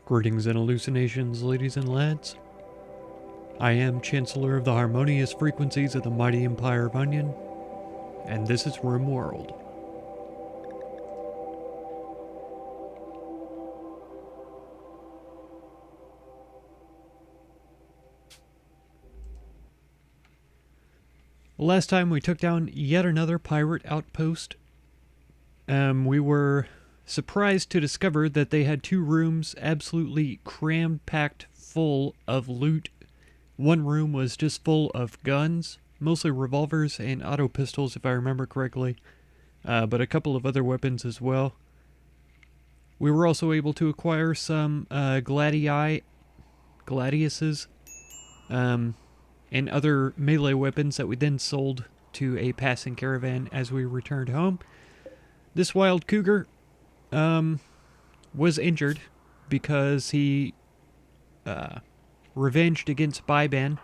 Greetings and hallucinations, ladies and lads. I am Chancellor of the harmonious frequencies of the mighty Empire of Onion, and this is Rimworld. Last time we took down yet another pirate outpost. We were surprised to discover that they had two rooms absolutely cram-packed full of loot. One room was just full of guns, mostly revolvers and auto pistols if I remember correctly, but a couple of other weapons as well. We were also able to acquire some gladiuses, and other melee weapons that we then sold to a passing caravan as we returned home. This wild cougar was injured because he revenged against Biban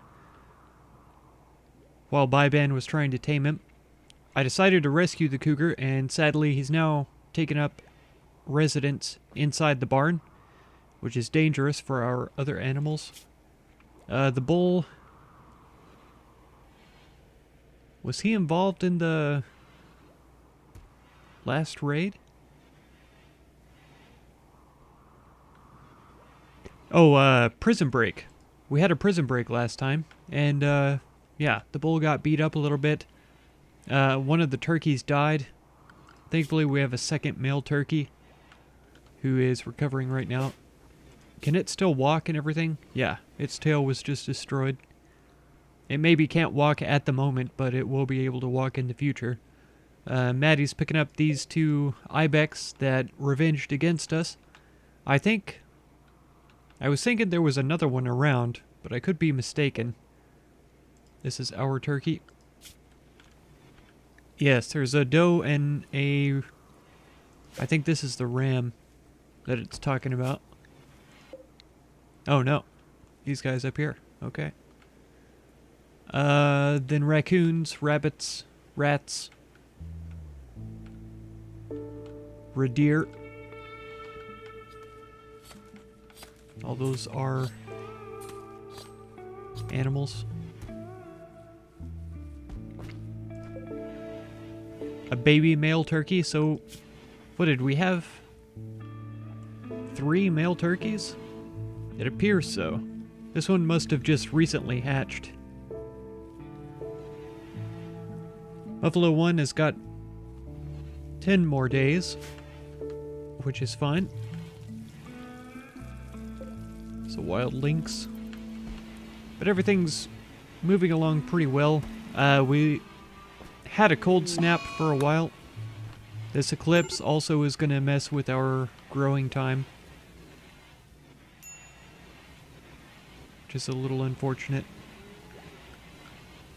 while Biban was trying to tame him. I decided to rescue the cougar, and sadly he's now taken up residence inside the barn, which is dangerous for our other animals. The bull... Was he involved in the last raid? Oh, prison break. We had a prison break last time, and yeah, the bull got beat up a little bit. One of the turkeys died. Thankfully, we have a second male turkey who is recovering right now. Can it still walk and everything? Yeah, its tail was just destroyed. It maybe can't walk at the moment, but it will be able to walk in the future. Maddie's picking up these two ibex that revenged against us. I was thinking there was another one around, but I could be mistaken. This is our turkey. Yes, there's a doe and a... I think this is the ram that it's talking about. Oh no, these guys up here. Okay. Then raccoons, rabbits, rats, deer. All those are animals. A baby male turkey. So, what did we have? 3 male turkeys? It appears so. This one must have just recently hatched. Buffalo 1 has got 10 more days, which is fine. So wild lynx. But everything's moving along pretty well. We had a cold snap for a while. This eclipse also is going to mess with our growing time, which is a little unfortunate.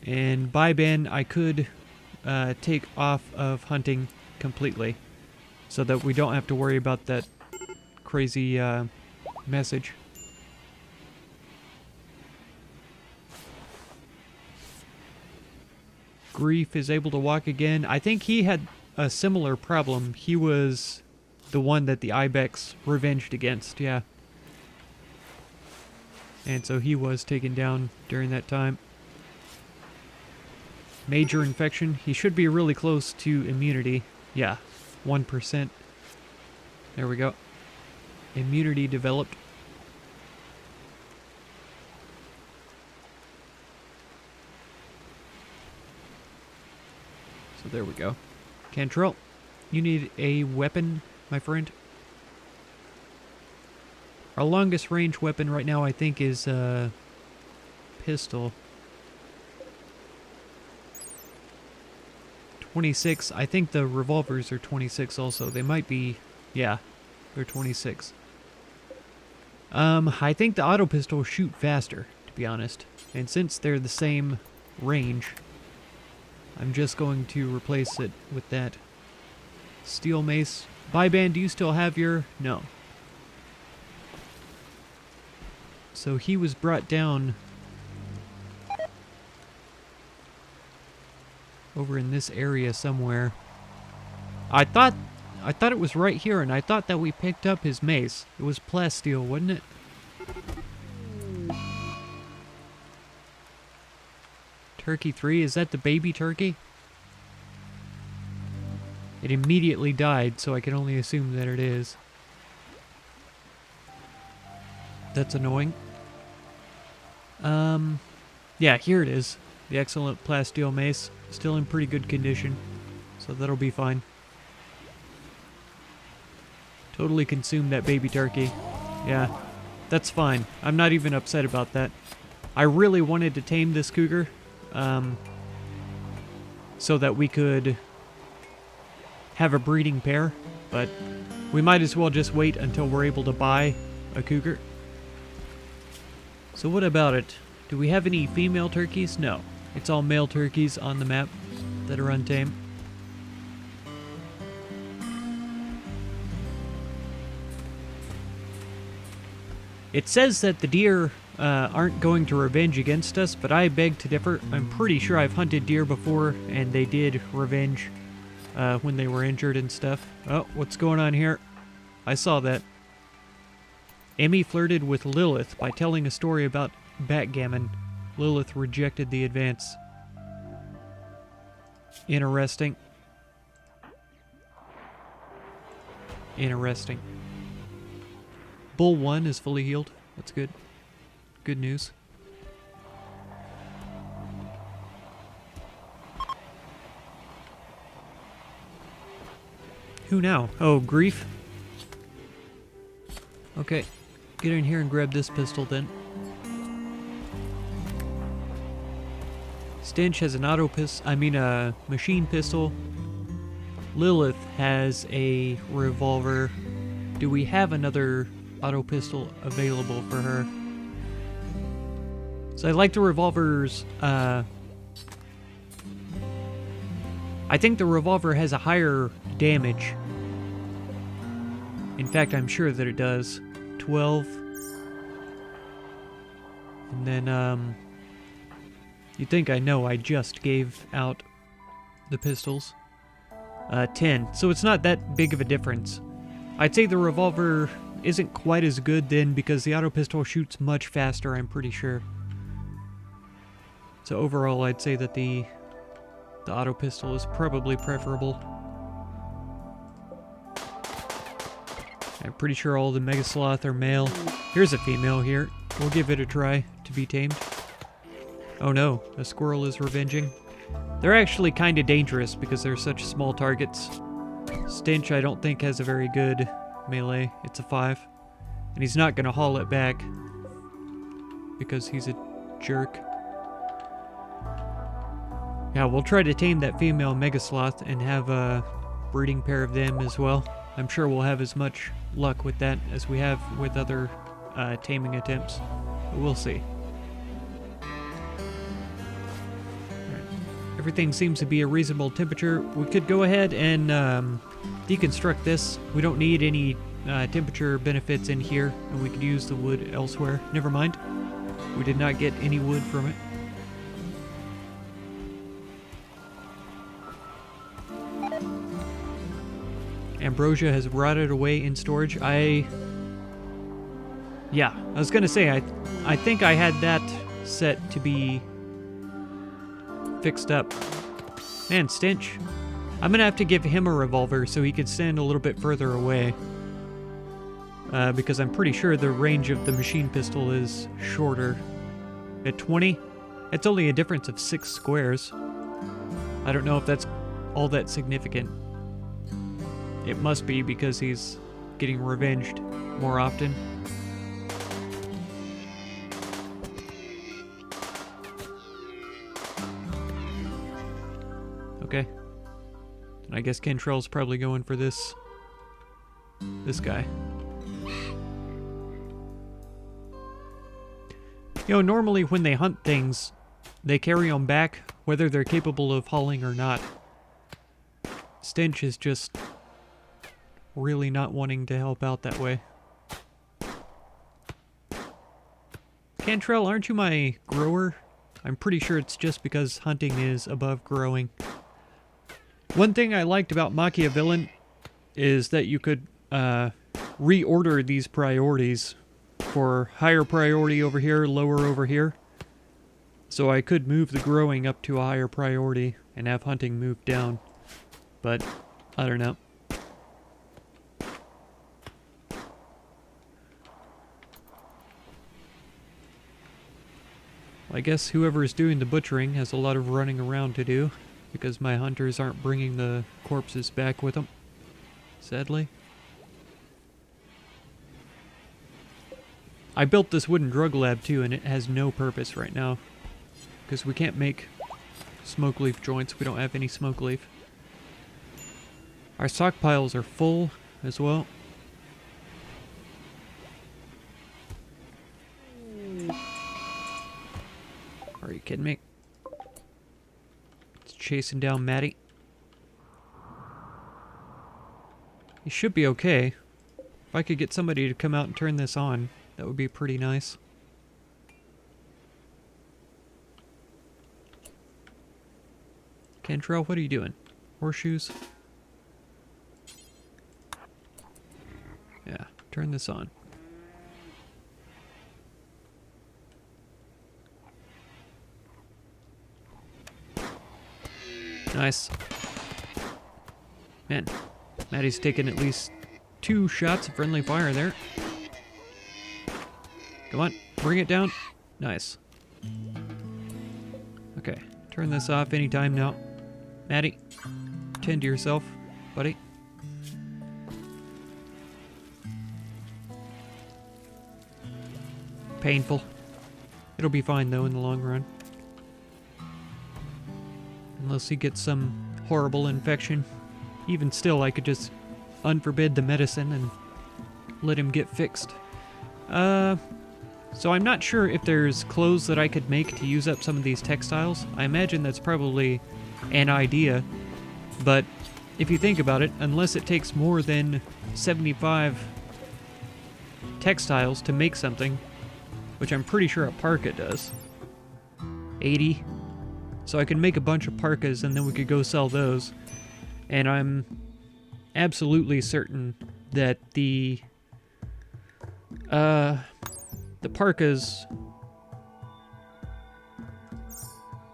And Biban, I could take off of hunting completely so that we don't have to worry about that crazy message. Grief is able to walk again. I think he had a similar problem. He was the one that the ibex revenged against, yeah. And so he was taken down during that time. Major infection. He should be really close to immunity. Yeah, 1%. There we go. Immunity developed. So there we go. Cantrell, you need a weapon, my friend. Our longest range weapon right now, I think, is a pistol. 26. I think the revolvers are 26 also. They might be... Yeah, they're 26. I think the auto pistols shoot faster, to be honest. And since they're the same range, I'm just going to replace it with that. Steel mace. Biban, do you still have your... No. So he was brought down over in this area somewhere. I thought I thought it was right here, and I thought that we picked up his mace. It was plasteel, wasn't it? Turkey 3, is that the baby turkey? It immediately died, so I can only assume that it is. That's annoying. Yeah, here it is. The excellent plasteel mace. Still in pretty good condition, so that'll be fine. Totally consumed that baby turkey. Yeah, that's fine. I'm not even upset about that. I really wanted to tame this cougar, so that we could have a breeding pair, but we might as well just wait until we're able to buy a cougar. So what about it? Do we have any female turkeys? No. It's all male turkeys on the map that are untamed. It says that the deer aren't going to revenge against us, but I beg to differ. I'm pretty sure I've hunted deer before, and they did revenge when they were injured and stuff. Oh, what's going on here? I saw that. Emmy flirted with Lilith by telling a story about backgammon. Lilith rejected the advance. Interesting. Interesting. Bull 1 is fully healed. That's good. Good news. Who now? Oh, Grief? Okay. Get in here and grab this pistol then. Stench has an a machine pistol. Lilith has a revolver. Do we have another auto pistol available for her? So I like the revolvers. I think the revolver has a higher damage. In fact, I'm sure that it does. 12. And then, you'd think I know, I just gave out the pistols. 10. So it's not that big of a difference. I'd say the revolver isn't quite as good then because the auto pistol shoots much faster, I'm pretty sure. So overall, I'd say that the auto pistol is probably preferable. I'm pretty sure all the Mega Sloth are male. Here's a female here. We'll give it a try to be tamed. Oh no, a squirrel is revenging. They're actually kind of dangerous because they're such small targets. Stench I don't think has a very good melee. It's a 5. And he's not going to haul it back because he's a jerk. Yeah, we'll try to tame that female Mega Sloth and have a breeding pair of them as well. I'm sure we'll have as much luck with that as we have with other taming attempts. But we'll see. Everything seems to be a reasonable temperature. We could go ahead and deconstruct this. We don't need any temperature benefits in here, and we could use the wood elsewhere. Never mind. We did not get any wood from it. Ambrosia has rotted away in storage. Yeah, I was gonna say, I think I had that set to be fixed up. Man, Stench. I'm gonna have to give him a revolver so he could stand a little bit further away. Because I'm pretty sure the range of the machine pistol is shorter. At 20, it's only a difference of 6 squares. I don't know if that's all that significant. It must be because he's getting revenged more often. Okay. And I guess Kentrell's probably going for this guy. You know, normally when they hunt things, they carry them back, whether they're capable of hauling or not. Stench is just really not wanting to help out that way. Cantrell, aren't you my grower? I'm pretty sure it's just because hunting is above growing. One thing I liked about Machiavellian is that you could reorder these priorities for higher priority over here, lower over here. So I could move the growing up to a higher priority and have hunting move down. But I don't know. I guess whoever is doing the butchering has a lot of running around to do, because my hunters aren't bringing the corpses back with them, sadly. I built this wooden drug lab too, and it has no purpose right now, because we can't make smoke leaf joints. We don't have any smoke leaf. Our stockpiles are full as well. Are you kidding me? It's chasing down Maddie. He should be okay. If I could get somebody to come out and turn this on, that would be pretty nice. Cantrell, what are you doing? Horseshoes? Yeah, turn this on. Nice. Man, Maddie's taken at least 2 shots of friendly fire there. Come on, bring it down. Nice. Okay, turn this off anytime now. Maddie, tend to yourself, buddy. Painful. It'll be fine though in the long run. Unless he gets some horrible infection. Even still, I could just unforbid the medicine and let him get fixed. So I'm not sure if there's clothes that I could make to use up some of these textiles. I imagine that's probably an idea. But if you think about it, unless it takes more than 75 textiles to make something, which I'm pretty sure a parka does, 80. So I could make a bunch of parkas and then we could go sell those. And I'm absolutely certain that the parkas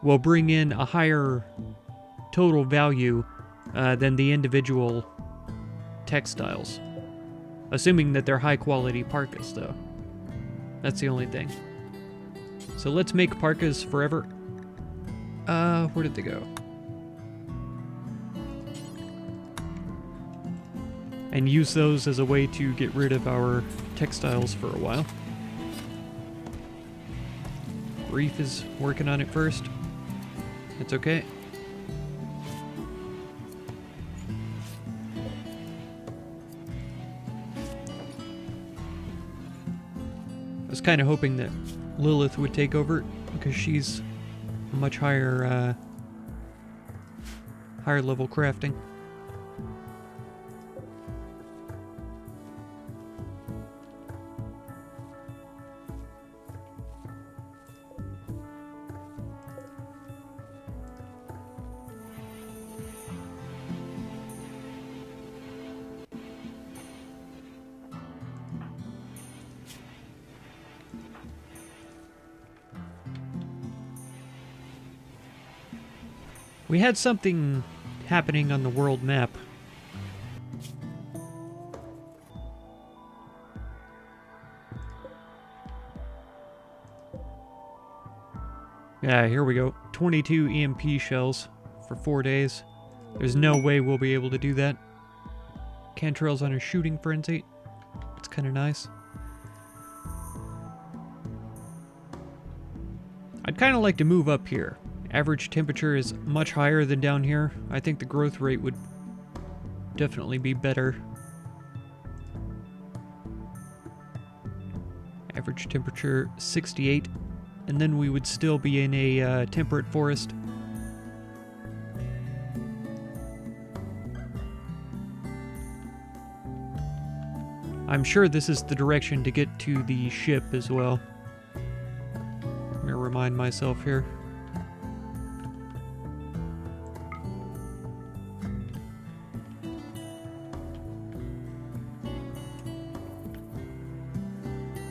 will bring in a higher total value than the individual textiles. Assuming that they're high quality parkas though. That's the only thing. So let's make parkas forever. Where did they go? And use those as a way to get rid of our textiles for a while. Reef is working on it first. It's okay. I was kind of hoping that Lilith would take over because she's a much higher level crafting. We had something happening on the world map. Yeah, here we go. 22 EMP shells for 4 days. There's no way we'll be able to do that. Cantrell's on a shooting frenzy. It's kind of nice. I'd kind of like to move up here. Average temperature is much higher than down here. I think the growth rate would definitely be better. Average temperature 68, and then we would still be in a temperate forest. I'm sure this is the direction to get to the ship as well. Let me remind myself here.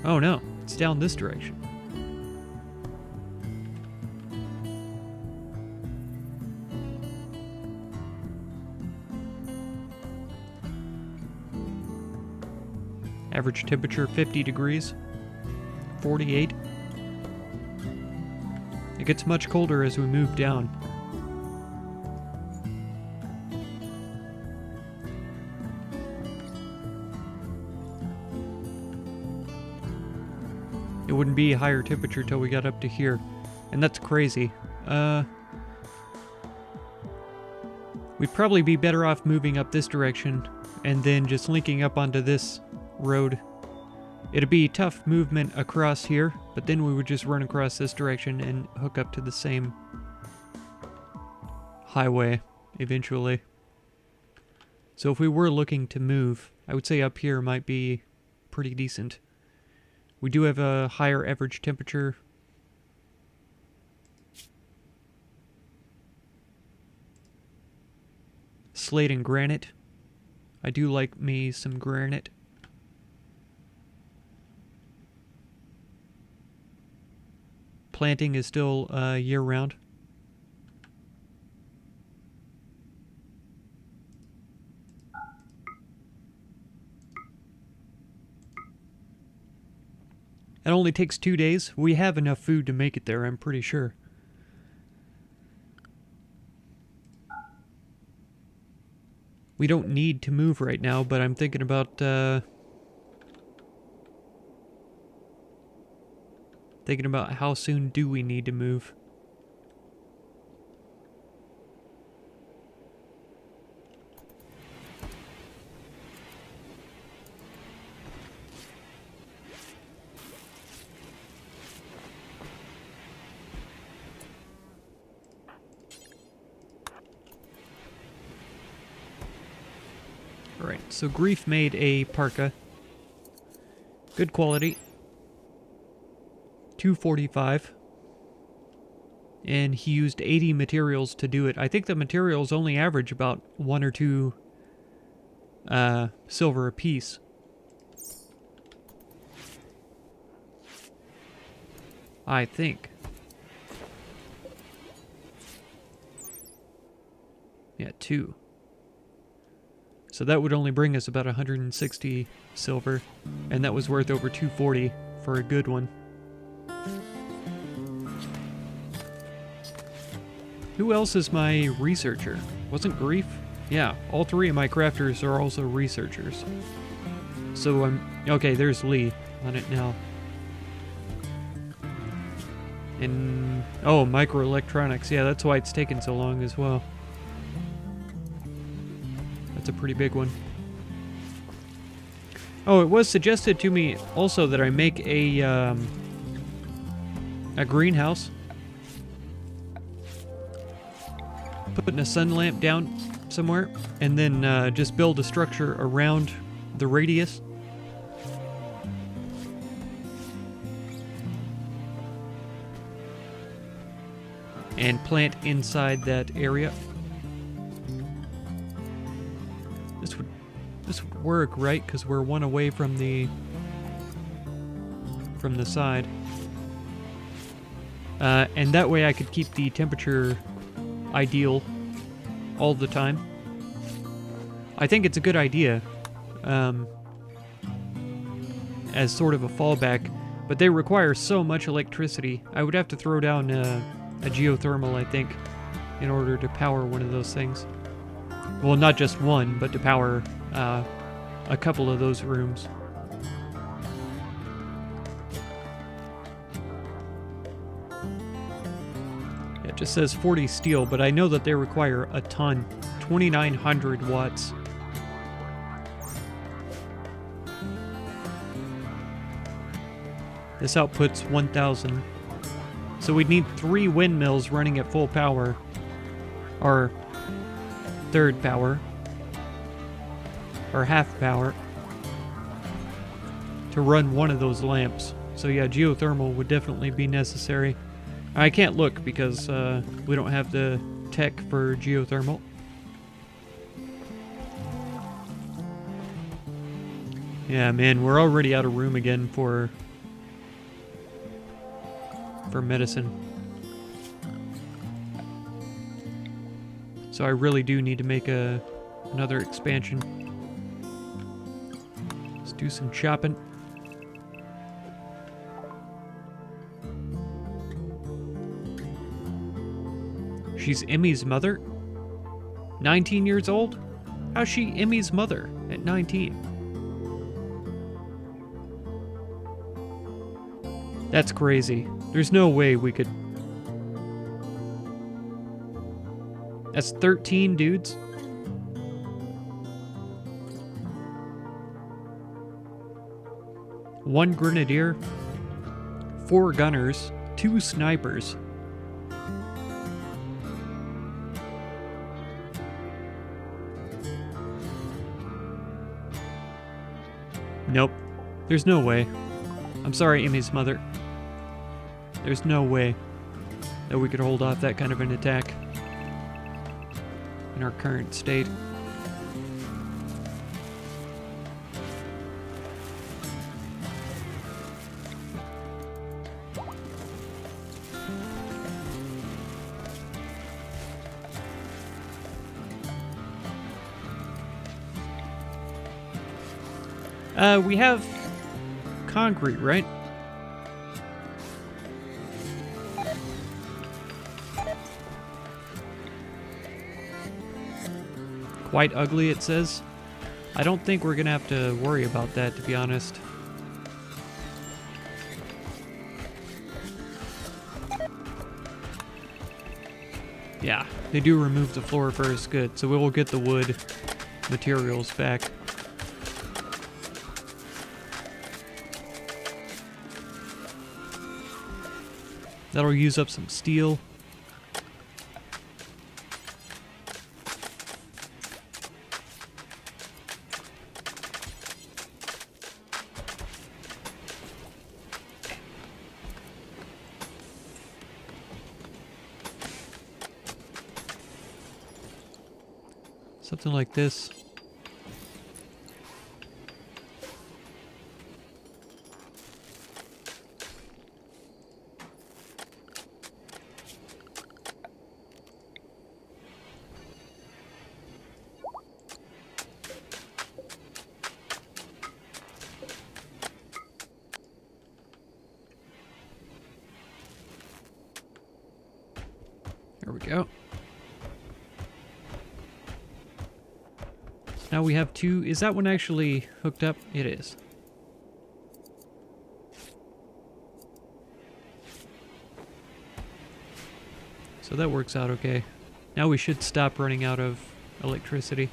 Oh no, it's down this direction. Average temperature 50 degrees, 48. It gets much colder as we move down. It wouldn't be a higher temperature till we got up to here, and that's crazy. We'd probably be better off moving up this direction and then just linking up onto this road. It'd be tough movement across here, but then we would just run across this direction and hook up to the same highway eventually. So if we were looking to move, I would say up here might be pretty decent. We do have a higher average temperature. Slate and granite. I do like me some granite. Planting is still year-round. It only takes 2 days. We have enough food to make it there, I'm pretty sure. We don't need to move right now, but I'm thinking about how soon do we need to move. Alright, so Grief made a parka. Good quality. 245. And he used 80 materials to do it. I think the materials only average about 1 or 2 silver a piece. I think. Yeah, 2. So that would only bring us about 160 silver, and that was worth over 240 for a good one. Who else is my researcher? Wasn't Grief? Yeah, all 3 of my crafters are also researchers. So okay, there's Lee on it now. And oh, microelectronics. Yeah, that's why it's taken so long as well. That's a pretty big one. Oh, it was suggested to me also that I make a greenhouse. Putting a sun lamp down somewhere, and then just build a structure around the radius. And plant inside that area. This would work, right? Because we're 1 away from the side. And that way I could keep the temperature ideal all the time. I think it's a good idea as sort of a fallback, but they require so much electricity. I would have to throw down a geothermal, I think, in order to power one of those things. Well, not just one, but to power a couple of those rooms. It just says 40 steel, but I know that they require a ton. 2,900 watts. This outputs 1,000. So we'd need 3 windmills running at full power. Or third power. Or half power. To run one of those lamps. So yeah, geothermal would definitely be necessary. I can't look because we don't have the tech for geothermal. Yeah, man, we're already out of room again for for medicine. So I really do need to make another expansion. Let's do some chopping. She's Emmy's mother? 19 years old? How's she Emmy's mother at 19? That's crazy. There's no way we could... That's 13 dudes? One grenadier, 4 gunners, 2 snipers. Nope. There's no way. I'm sorry, Emmy's mother. There's no way that we could hold off that kind of an attack in our current state. We have concrete, right? Quite ugly, it says. I don't think we're gonna have to worry about that, to be honest. Yeah, they do remove the floor first, good. So we will get the wood materials back. That'll use up some steel. Something like this. There we go. Now we have 2. Is that one actually hooked up? It is. So that works out okay. Now we should stop running out of electricity.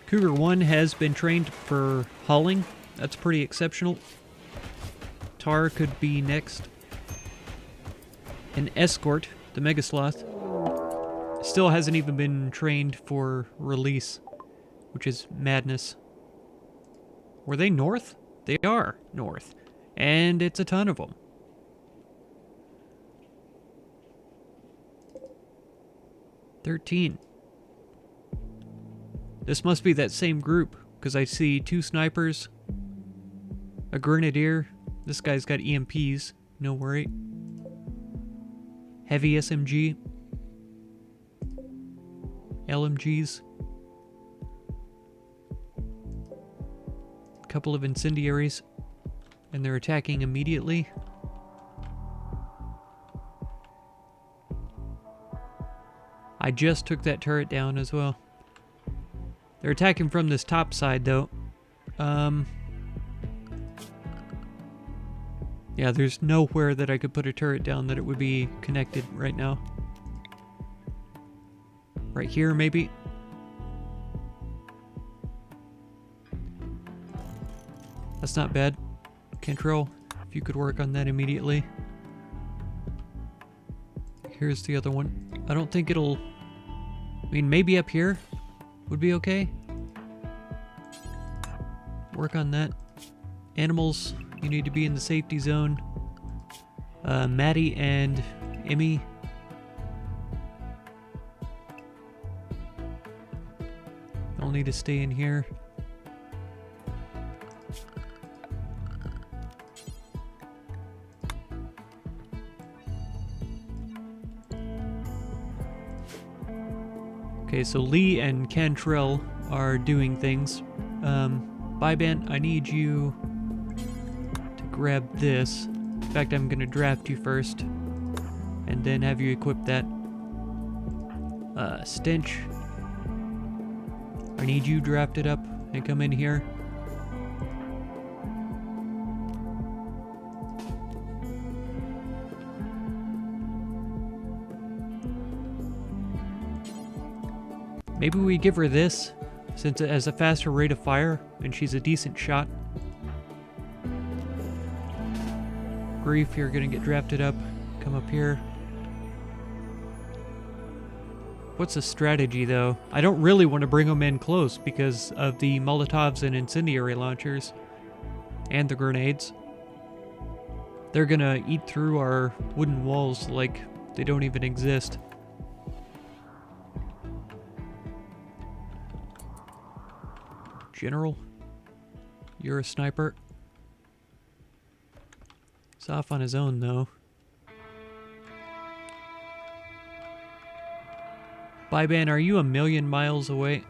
Cougar 1 has been trained for hauling. That's pretty exceptional. Tar could be next. An escort, the Mega Sloth, still hasn't even been trained for release, which is madness. Were they north? They are north. And it's a ton of them. "13. This must be that same group, because I see 2 snipers, a grenadier. This guy's got EMPs, no worry. Heavy SMG. LMGs. A couple of incendiaries. And they're attacking immediately. I just took that turret down as well. They're attacking from this top side, though. Yeah, there's nowhere that I could put a turret down that it would be connected right now. Right here, maybe? That's not bad. Control, if you could work on that immediately. Here's the other one. I don't think it'll... I mean, maybe up here would be okay. Work on that. Animals, you need to be in the safety zone. Maddie and Emmy, need to stay in here. Okay, so Lee and Cantrell are doing things. Byban, I need you to grab this. In fact, I'm gonna draft you first, and then have you equip that. Stench, I need you drafted up and come in here. Maybe we give her this, since it has a faster rate of fire, and she's a decent shot. Grief, you're gonna get drafted up. Come up here. What's the strategy, though? I don't really want to bring them in close because of the Molotovs and incendiary launchers. And the grenades. They're gonna eat through our wooden walls like they don't even exist. General, you're a sniper. He's off on his own, though. Byban, are you a million miles away?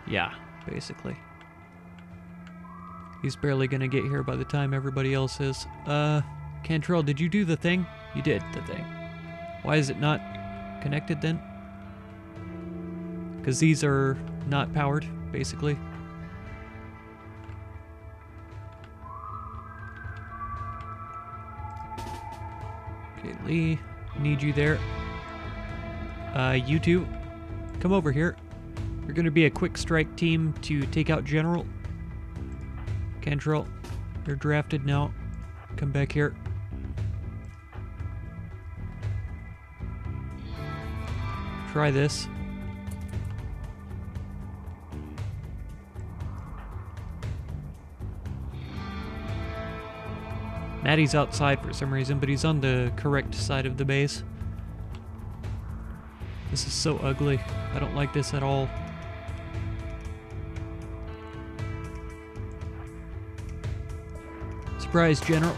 Yeah, basically. He's barely gonna get here by the time everybody else is. Cantrell, did you do the thing? You did the thing. Why is it not connected then? Because these are not powered, basically. Okay, Lee, need you there. You two, come over here. You're gonna be a quick strike team to take out General. Cantrell, you're drafted now. Come back here. Try this. Maddie's outside for some reason, but he's on the correct side of the base. This is so ugly. I don't like this at all. Surprise, General.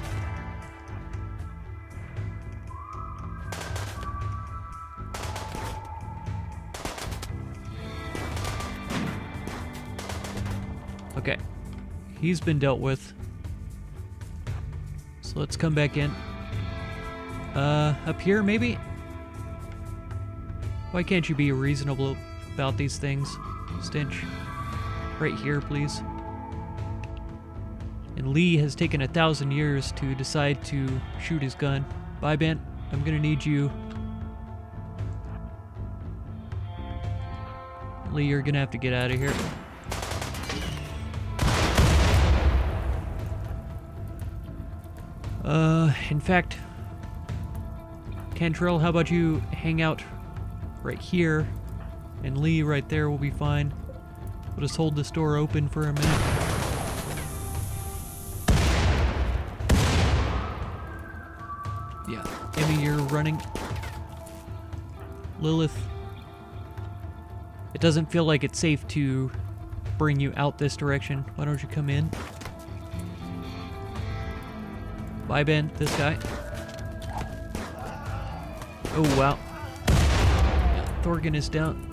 Okay. He's been dealt with. So let's come back in. Up here, maybe? Why can't you be reasonable about these things? Stench. Right here, please. And Lee has taken 1,000 years to decide to shoot his gun. Byban, I'm gonna need you. Lee, you're gonna have to get out of here. In fact, Cantrell, how about you hang out right here, and Lee right there will be fine. We'll just hold this door open for a minute. Yeah, Emmy, you're running. Lilith, it doesn't feel like it's safe to bring you out this direction. Why don't you come in? Byban, this guy. Oh, wow. Thorgan is down.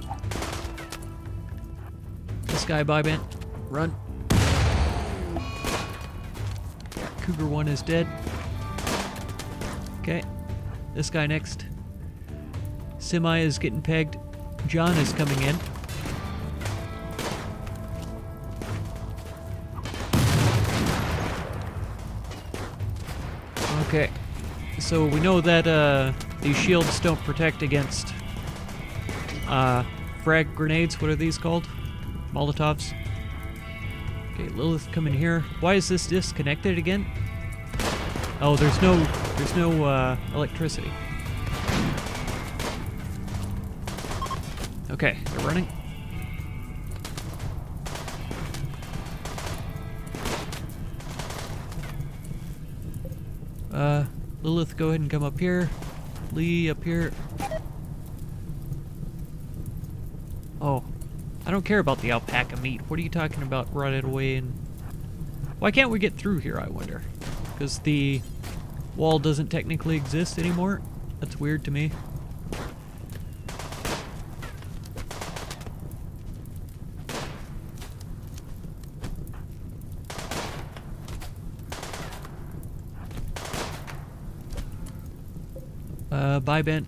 This guy, Byban. Run. Cougar 1 is dead. Okay. This guy next. Semi is getting pegged. John is coming in. Okay. So we know that these shields don't protect against frag grenades. What are these called? Molotovs. Okay, Lilith, come in here. Why is this disconnected again? Oh, there's no electricity. Okay, they're running. Lilith, go ahead and come up here. Lee, up here. Oh, don't care about the alpaca meat. What are you talking about? Rotted away and... Why can't we get through here, I wonder? Because the wall doesn't technically exist anymore? That's weird to me. Bye, Ben.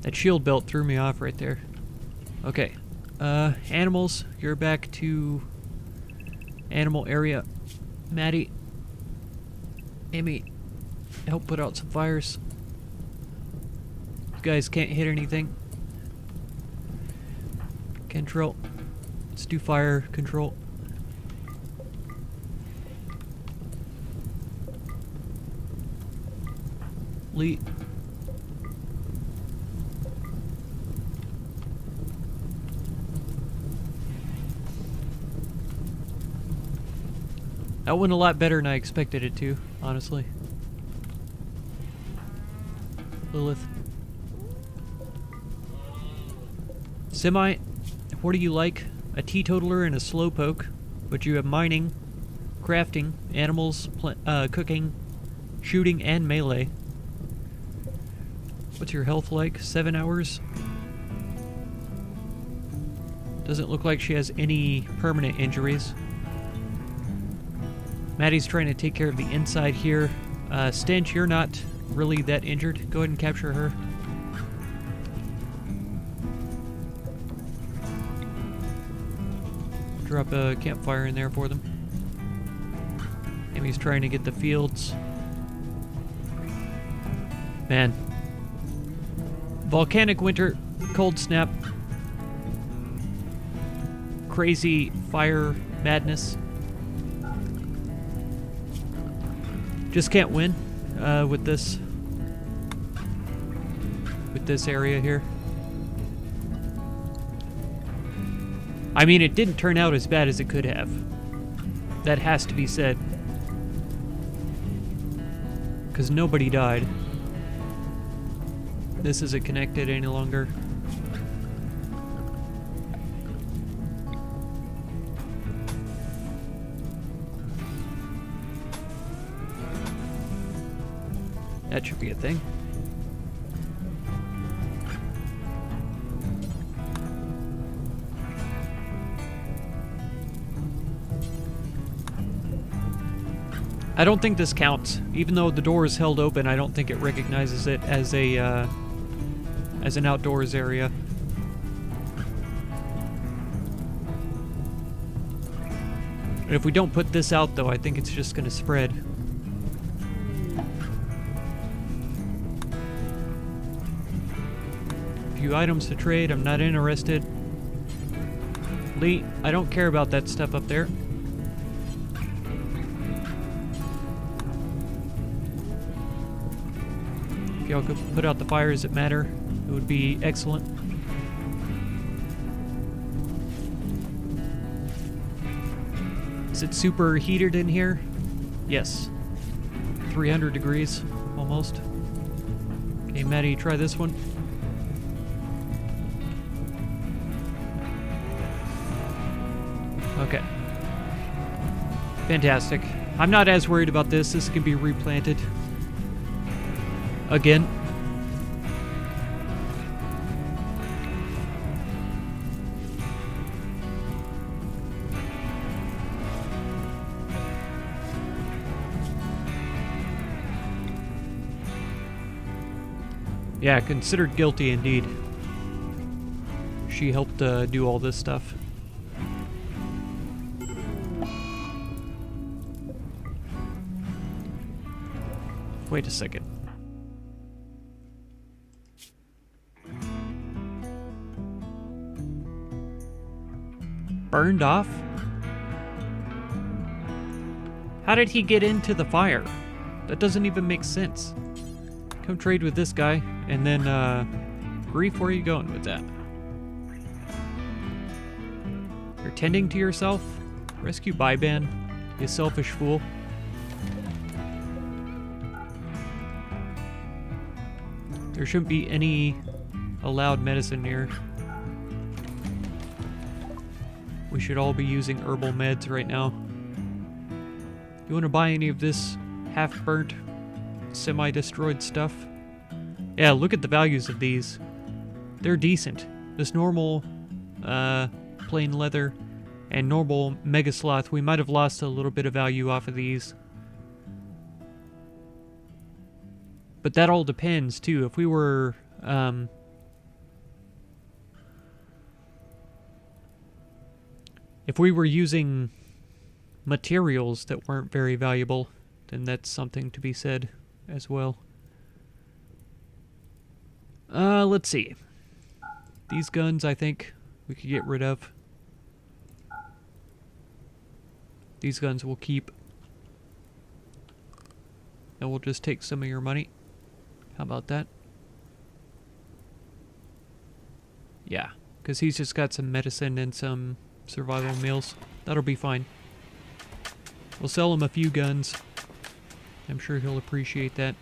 That shield belt threw me off right there. Okay. Animals, you're back to animal area. Maddie. Amy, help put out some fires. You guys can't hit anything. Control. Let's do fire control. Lee. That went a lot better than I expected it to, honestly. Lilith. Semi, what do you like? A teetotaler and a slowpoke, but you have mining, crafting, animals, cooking, shooting, and melee. What's your health like? 7 hours? Doesn't look like she has any permanent injuries. Maddie's trying to take care of the inside here. Stench, you're not really that injured. Go ahead and capture her. Drop a campfire in there for them. Amy's trying to get the fields. Man. Volcanic winter, cold snap, crazy fire madness. Just can't win with this area here. I mean, it didn't turn out as bad as it could have. That has to be said. Because nobody died. This isn't connected any longer. That should be a thing. I don't think this counts. Even though the door is held open, I don't think it recognizes it as a as an outdoors area. And if we don't put this out, though, I think it's just going to spread. Few items to trade. I'm not interested. Lee, I don't care about that stuff up there. If y'all could put out the fires that matter, it would be excellent. Is it super heated in here? Yes. 300 degrees, almost. Okay, Maddie, try this one. Okay. Fantastic. I'm not as worried about this. This can be replanted. Again. Yeah, considered guilty indeed. She helped do all this stuff. Wait a second. Burned off? How did he get into the fire? That doesn't even make sense. Come trade with this guy, and then, Grief, where are you going with that? You're tending to yourself? Rescue Byban, you selfish fool. There shouldn't be any allowed medicine here. We should all be using herbal meds right now. You want to buy any of this half-burnt, semi-destroyed stuff? Yeah, look at the values of these. They're decent. This normal, plain leather and normal mega sloth, we might have lost a little bit of value off of these. But that all depends, too. If we were, if we were using materials that weren't very valuable, then that's something to be said as well. Let's see. These guns, I think, we could get rid of. These guns we'll keep. And we'll just take some of your money. How about that? Yeah, because he's just got some medicine and some survival meals. That'll be fine. We'll sell him a few guns. I'm sure he'll appreciate that.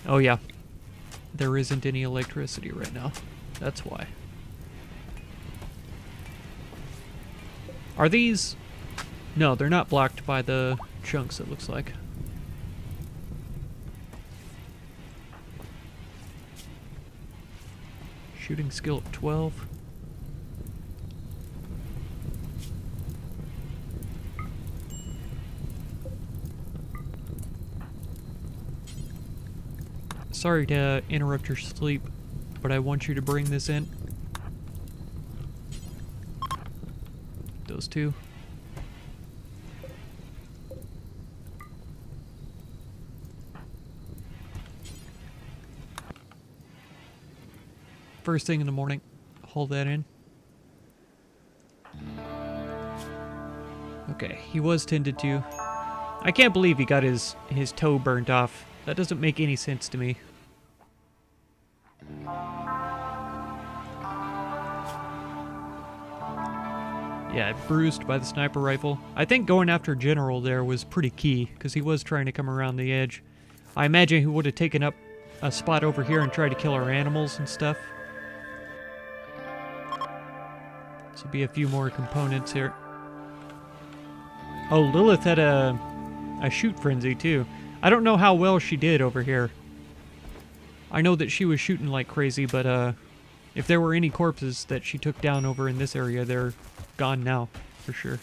Oh yeah, there isn't any electricity right now. That's why. Are these... No, they're not blocked by the chunks, it looks like. Shooting skill of 12. Sorry to interrupt your sleep, but I want you to bring this in. Those two. First thing in the morning, haul that in. Okay, he was tended to. I can't believe he got his toe burnt off. That doesn't make any sense to me. Yeah, bruised by the sniper rifle. I think going after General there was pretty key, because he was trying to come around the edge. I imagine he would have taken up a spot over here and tried to kill our animals and stuff. This will be a few more components here. Oh, Lilith had a shoot frenzy too. I don't know how well she did over here. I know that she was shooting like crazy, but if there were any corpses that she took down over in this area, they're gone now, for sure.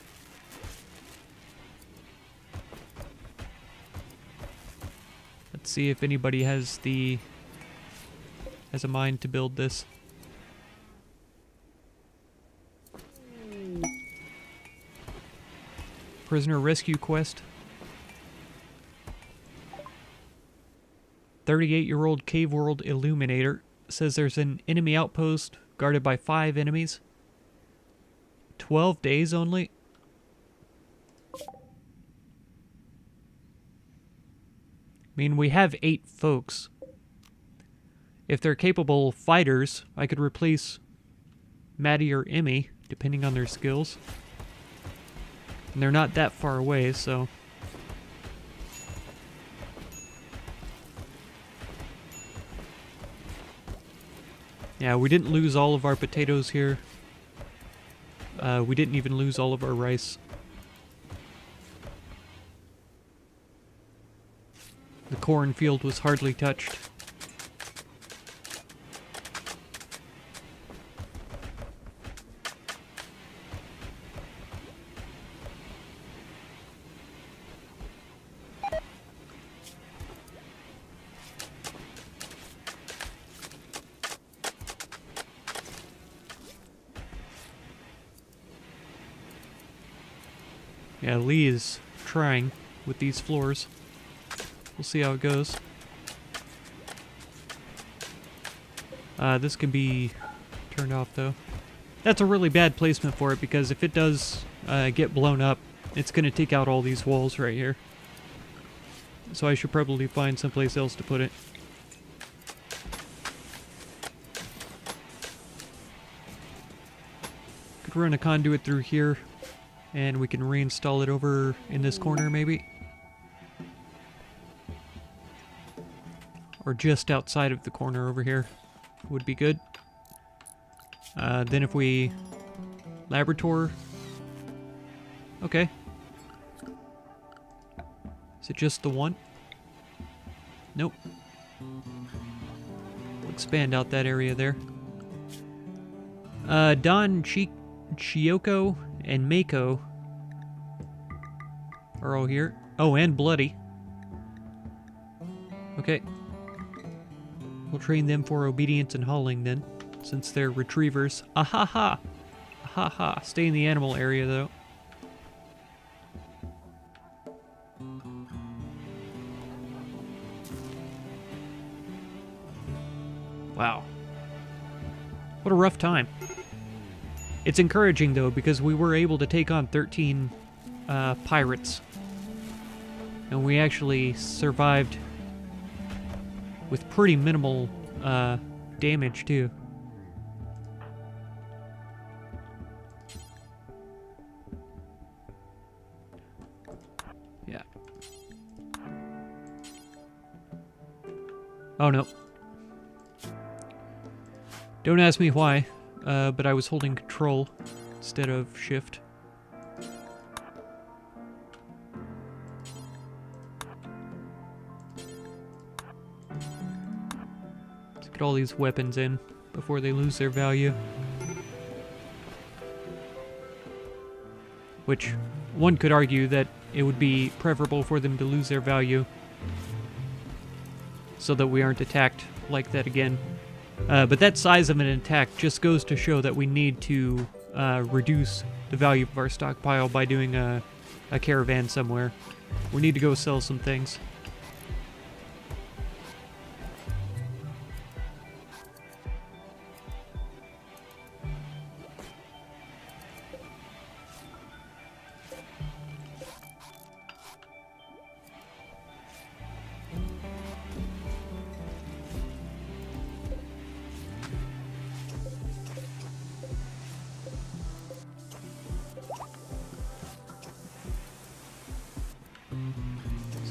Let's see if anybody has a mind to build this. Prisoner rescue quest. 38-year-old cave world illuminator says there's an enemy outpost guarded by 5 enemies. 12 days only? I mean, we have 8 folks. If they're capable fighters, I could replace Maddie or Emmy, depending on their skills. And they're not that far away, so... Yeah, we didn't lose all of our potatoes here. We didn't even lose all of our rice. The cornfield was hardly touched. Yeah, Lee is trying with these floors. We'll see how it goes. This can be turned off, though. That's a really bad placement for it, because if it does get blown up, it's going to take out all these walls right here. So I should probably find someplace else to put it. Could run a conduit through here. And we can reinstall it over in this corner, maybe. or just outside of the corner over here would be good. Then if we... Laboratory. Okay. Is it just the one? Nope. We'll expand out that area there. Don, Chiyoko, and Mako are all here. Oh, and Bloody. Okay. We'll train them for obedience and hauling then, since they're retrievers. Ahaha! Ahaha! Stay in the animal area, though. Wow. What a rough time. It's encouraging, though, because we were able to take on 13 pirates. And we actually survived with pretty minimal damage, too. Yeah. Oh, no. Don't ask me why, but I was holding control instead of shift. Let's get all these weapons in before they lose their value. Which, one could argue that it would be preferable for them to lose their value so that we aren't attacked like that again. But that size of an attack just goes to show that we need to reduce the value of our stockpile by doing a caravan somewhere. We need to go sell some things.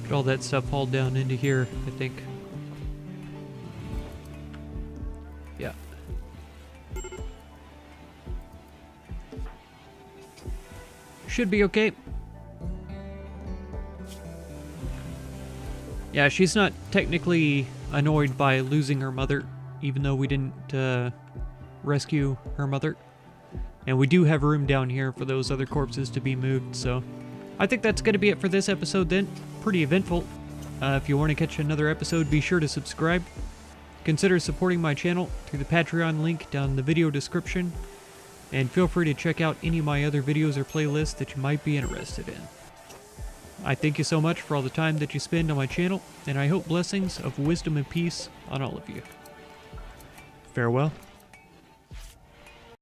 Get all that stuff hauled down into here, I think. Yeah. Should be okay. Yeah, she's not technically annoyed by losing her mother, even though we didn't rescue her mother. And we do have room down here for those other corpses to be moved, so... I think that's going to be it for this episode then. Pretty eventful. If you want to catch another episode, be sure to subscribe. Consider supporting my channel through the Patreon link down in the video description. And feel free to check out any of my other videos or playlists that you might be interested in. I thank you so much for all the time that you spend on my channel, and I hope blessings of wisdom and peace on all of you. Farewell.